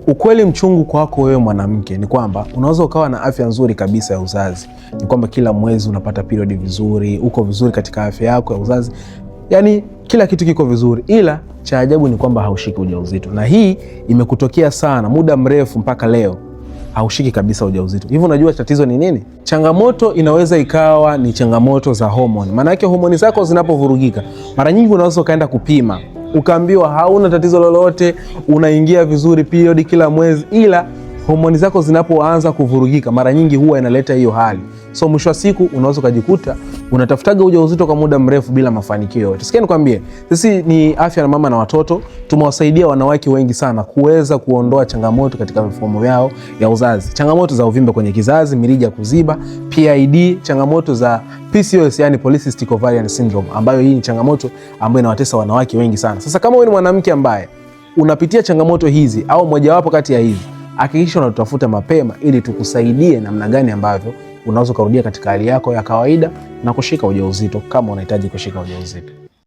Ukweli mchungu kwako wewe mwanamke ni kwamba unaweza ukawa na afya nzuri kabisa ya uzazi. Ni kwamba kila mwezi unapata period vizuri, uko vizuri katika afya yako ya uzazi. Yaani kila kitu kiko vizuri, ila cha ajabu ni kwamba haushiki ujauzito. Na hii imekutokea sana muda mrefu mpaka leo haushiki kabisa ujauzito. Hivyo unajua tatizo ni nini? Changamoto inaweza ikawa ni changamoto za homoni. Maana yake homoni zako zinapovurugika, mara nyingi unaweza ukaenda kupima ukaambiwa hauna tatizo lolote, unaingia vizuri period kila mwezi, ila homoni zako zinapoanza kuvurugika mara nyingi huwa inaleta hiyo hali. So mwisho wa siku unaweza ukajikuta unatafutaga ujauzito kwa muda mrefu bila mafanikio yote. Sikia nikwambie, sisi ni Afya na Mama na Watoto, tumewasaidia wanawake wengi sana kuweza kuondoa changamoto katika mifumo yao ya uzazi. Changamoto za uvimbe kwenye kizazi, mirija kuziba, PID, changamoto za PCOS yani polycystic ovarian syndrome, ambayo hii ni changamoto ambayo inawatesa wanawake wengi sana. Sasa kama wewe ni mwanamke ambaye unapitia changamoto hizi au mojawapo kati ya hizi, hakikisha unatutafuta mapema ili tukusaidie namna gani ambavyo unaweza kurudia katika hali yako ya kawaida na kushika ujauzito kama unahitaji kushika ujauzito.